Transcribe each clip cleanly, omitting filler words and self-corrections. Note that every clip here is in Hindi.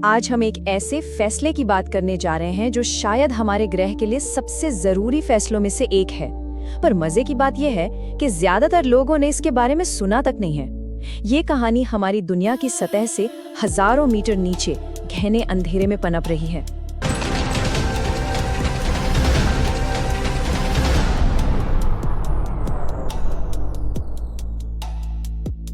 आज हम एक ऐसे फैसले की बात करने जा रहे हैं जो शायद हमारे ग्रह के लिए सबसे जरूरी फैसलों में से एक है। पर मजे की बात यह है कि ज्यादातर लोगों ने इसके बारे में सुना तक नहीं है। ये कहानी हमारी दुनिया की सतह से हजारों मीटर नीचे घने अंधेरे में पनप रही है।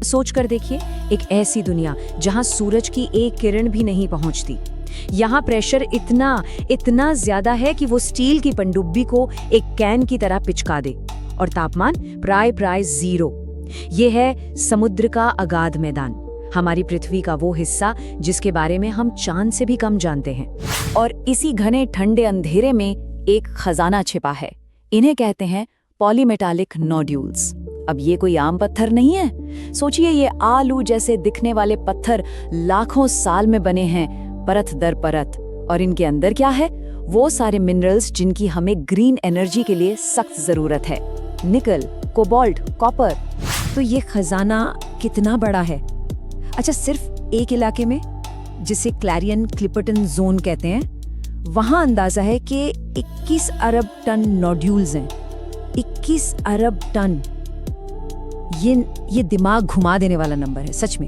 सोच कर देखिए, एक ऐसी दुनिया जहां सूरज की एक किरण भी नहीं पहुंचती। यहाँ प्रेशर इतना ज्यादा है कि वो स्टील की पनडुब्बी को एक कैन की तरह पिचका दे, और तापमान प्राय 0। ये है समुद्र का अगाध मैदान, हमारी पृथ्वी का वो हिस्सा जिसके बारे में हम चांद से भी कम जानते हैं। और इसी घने ठंडे अंधेरे में एक खजाना छिपा है। इन्हें कहते हैं पॉलीमेटालिक नोड्यूल्स। अब ये कोई आम पत्थर नहीं है। सोचिए, ये आलू जैसे दिखने वाले पत्थर लाखों साल में बने हैं, परत दर परत। और इनके अंदर क्या है? वो सारे मिनरल्स जिनकी हमें ग्रीन एनर्जी के लिए सख्त जरूरत है। निकल, कोबाल्ट, कॉपर। तो ये खजाना कितना बड़ा है? अच्छा, सिर्फ एक इलाके में, जिसे क्लैरियन क्लिपर्टन जोन कहते हैं, वहां अंदाजा है कि 21 अरब टन नोड्यूल्स हैं। 21 अरब टन। ये दिमाग घुमा देने वाला नंबर है सच में।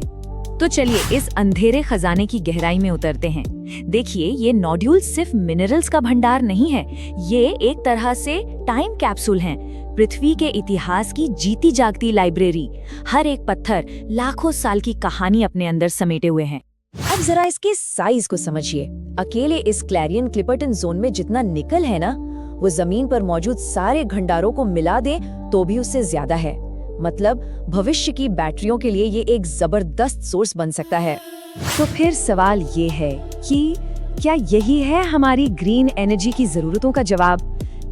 तो चलिए इस अंधेरे खजाने की गहराई में उतरते हैं। देखिए, ये नोड्यूल सिर्फ मिनरल्स का भंडार नहीं है, ये एक तरह से टाइम कैप्सूल हैं, पृथ्वी के इतिहास की जीती जागती लाइब्रेरी। हर एक पत्थर लाखों साल की कहानी अपने अंदर समेटे हुए हैं। अब जरा इसके साइज को समझिए। अकेले इस क्लैरियन क्लिपर्टन जोन में जितना निकल है ना, वो जमीन पर मौजूद सारे भंडारों को मिला दे तो भी उससे ज्यादा है। मतलब भविष्य की बैटरियों के लिए ये एक जबरदस्त सोर्स बन सकता है। तो फिर सवाल ये है कि क्या यही है हमारी ग्रीन एनर्जी की जरूरतों का जवाब?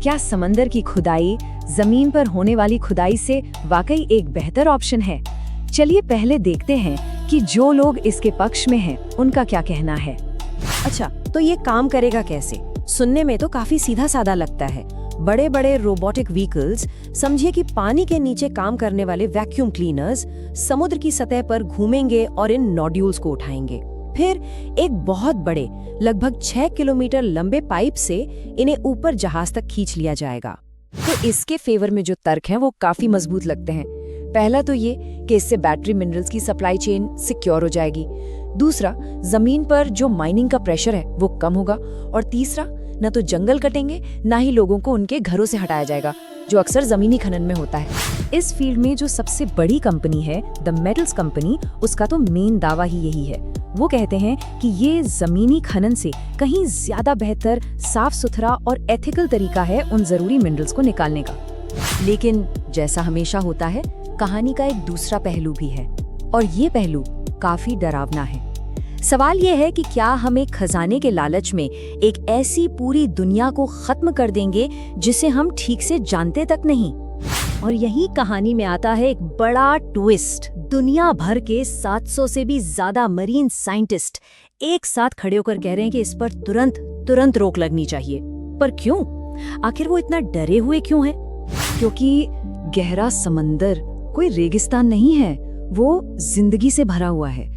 क्या समंदर की खुदाई जमीन पर होने वाली खुदाई से वाकई एक बेहतर ऑप्शन है? चलिए पहले देखते हैं कि जो लोग इसके पक्ष में हैं, उनका क्या कहना है। अच्छा, तो ये काम करेगा कैसे? सुनने में तो काफी सीधा साधा लगता है। बड़े बड़े रोबोटिक व्हीकल्स, समझिए कि पानी के नीचे काम करने वाले वैक्यूम क्लीनर्स, समुद्र की सतह पर घूमेंगे और इन नोड्यूल्स को उठाएंगे। फिर एक बहुत बड़े, लगभग 6 किलोमीटर लंबे पाइप से इन्हें ऊपर जहाज तक खींच लिया जाएगा। तो इसके फेवर में जो तर्क हैं वो काफी मजबूत लगते हैं। पहला तो ये कि इससे बैटरी मिनरल्स की सप्लाई चेन सिक्योर हो जाएगी। दूसरा, जमीन पर जो माइनिंग का प्रेशर है वो कम होगा। और तीसरा, न तो जंगल कटेंगे, ना ही लोगों को उनके घरों से हटाया जाएगा, जो अक्सर जमीनी खनन में होता है। इस फील्ड में जो सबसे बड़ी कंपनी है, द मेटल्स कंपनी, उसका तो मेन दावा ही यही है। वो कहते हैं कि ये जमीनी खनन से कहीं ज्यादा बेहतर, साफ सुथरा और एथिकल तरीका है उन जरूरी मिनरल्स को निकालने का। लेकिन जैसा हमेशा होता है, कहानी का एक दूसरा पहलू भी है, और ये पहलू काफी डरावना है। सवाल ये है कि क्या हम एक खजाने के लालच में एक ऐसी पूरी दुनिया को खत्म कर देंगे जिसे हम ठीक से जानते तक नहीं। और यही कहानी में आता है एक बड़ा ट्विस्ट। दुनिया भर के 700 से भी ज्यादा मरीन साइंटिस्ट एक साथ खड़े होकर कह रहे हैं कि इस पर तुरंत रोक लगनी चाहिए। पर क्यों? आखिर वो इतना डरे हुए क्यों हैं? क्योंकि गहरा समंदर कोई रेगिस्तान नहीं है, वो जिंदगी से भरा हुआ है।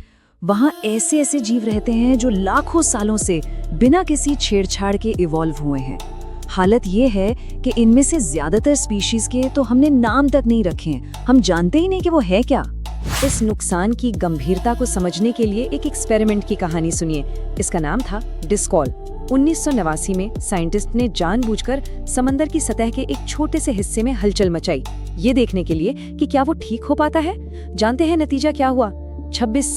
वहाँ ऐसे ऐसे जीव रहते हैं जो लाखों सालों से बिना किसी छेड़छाड़ के इवॉल्व हुए हैं। हालत ये है कि इनमें से ज्यादातर स्पीशीज के तो हमने नाम तक नहीं रखे हैं, हम जानते ही नहीं कि वो है क्या। इस नुकसान की गंभीरता को समझने के लिए एक एक्सपेरिमेंट की कहानी सुनिए। इसका नाम था डिस्कॉल। 1989 में साइंटिस्ट ने जानबूझकर समंदर की सतह के एक छोटे से हिस्से में हलचल मचाई, ये देखने के लिए कि क्या वो ठीक हो पाता है। जानते हैं नतीजा क्या हुआ? 26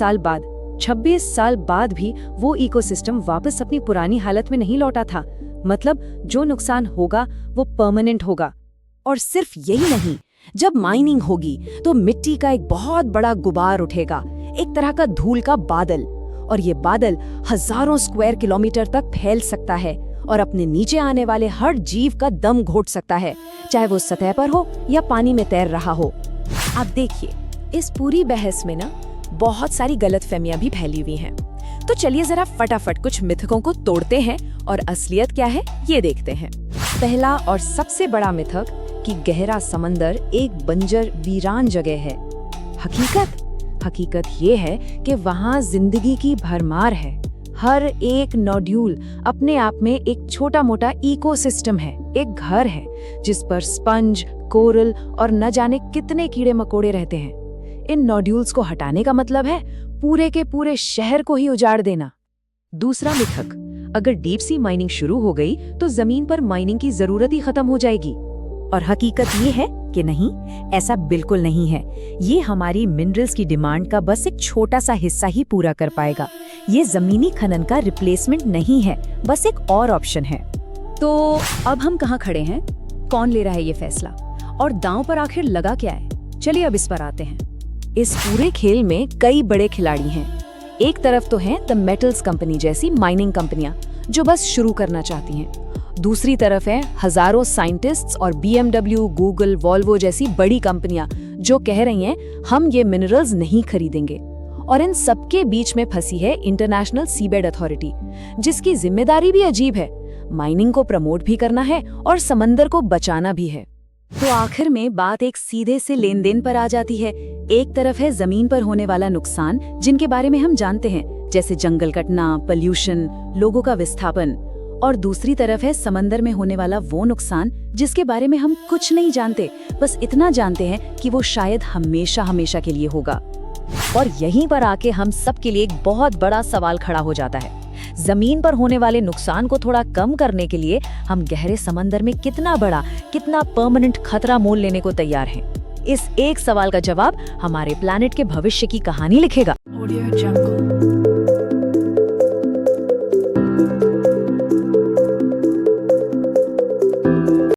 साल बाद भी वो इकोसिस्टम वापस अपनी पुरानी हालत में नहीं लौटा था। मतलब जो नुकसान होगा वो परमानेंट होगा। और सिर्फ यही नहीं, जब माइनिंग होगी तो मिट्टी का एक बहुत बड़ा गुबार उठेगा, एक तरह का धूल का बादल। और ये बादल हजारों स्क्वायर किलोमीटर तक फैल सकता है और अपने नीचे आने वाले हर जीव का दम घोट सकता है, चाहे वो सतह पर हो या पानी में तैर रहा हो। अब देखिए, इस पूरी बहस में ना बहुत सारी गलतफहमियां भी फैली हुई हैं। तो चलिए जरा फटाफट कुछ मिथकों को तोड़ते हैं और असलियत क्या है ये देखते हैं। पहला और सबसे बड़ा मिथक कि गहरा समंदर एक बंजर वीरान जगह है। हकीकत ये है कि वहाँ जिंदगी की भरमार है। हर एक नोड्यूल अपने आप में एक छोटा मोटा इकोसिस्टम है, एक घर है जिस पर स्पंज, कोरल और न जाने कितने कीड़े मकोड़े रहते हैं। इन नोड्यूल्स को हटाने का मतलब है पूरे के पूरे शहर को ही उजाड़ देना। दूसरा मिथक, अगर डीप सी माइनिंग शुरू हो गई तो जमीन पर माइनिंग की जरूरत ही खत्म हो जाएगी। और हकीकत ये है कि नहीं, ऐसा बिल्कुल नहीं है। ये हमारी मिनरल्स की डिमांड का बस एक छोटा सा हिस्सा ही पूरा कर पाएगा। ये जमीनी खनन का रिप्लेसमेंट नहीं है, बस एक और ऑप्शन है। तो अब हम कहाँ खड़े हैं? कौन ले रहा है ये फैसला? और दांव पर आखिर लगा क्या है? चलिए अब इस पर आते हैं। इस पूरे खेल में कई बड़े खिलाड़ी हैं। एक तरफ तो हैं द मेटल्स कंपनी जैसी माइनिंग कंपनियां जो बस शुरू करना चाहती हैं। दूसरी तरफ है हजारों साइंटिस्ट्स और BMW, गूगल, वॉल्वो जैसी बड़ी कंपनियां जो कह रही हैं हम ये मिनरल्स नहीं खरीदेंगे। और इन सबके बीच में फंसी है इंटरनेशनल सीबेड अथॉरिटी, जिसकी जिम्मेदारी भी अजीब है। माइनिंग को प्रमोट भी करना है और समंदर को बचाना भी है। तो आखिर में बात एक सीधे से लेन देन पर आ जाती है। एक तरफ है जमीन पर होने वाला नुकसान जिनके बारे में हम जानते हैं, जैसे जंगल कटना, पोल्यूशन, लोगों का विस्थापन। और दूसरी तरफ है समंदर में होने वाला वो नुकसान जिसके बारे में हम कुछ नहीं जानते, बस इतना जानते हैं कि वो शायद हमेशा हमेशा के लिए होगा। और यहीं पर आके हम सब के लिए एक बहुत बड़ा सवाल खड़ा हो जाता है। जमीन पर होने वाले नुकसान को थोड़ा कम करने के लिए हम गहरे समंदर में कितना बड़ा, कितना परमानेंट खतरा मोल लेने को तैयार हैं? इस एक सवाल का जवाब हमारे प्लैनेट के भविष्य की कहानी लिखेगा।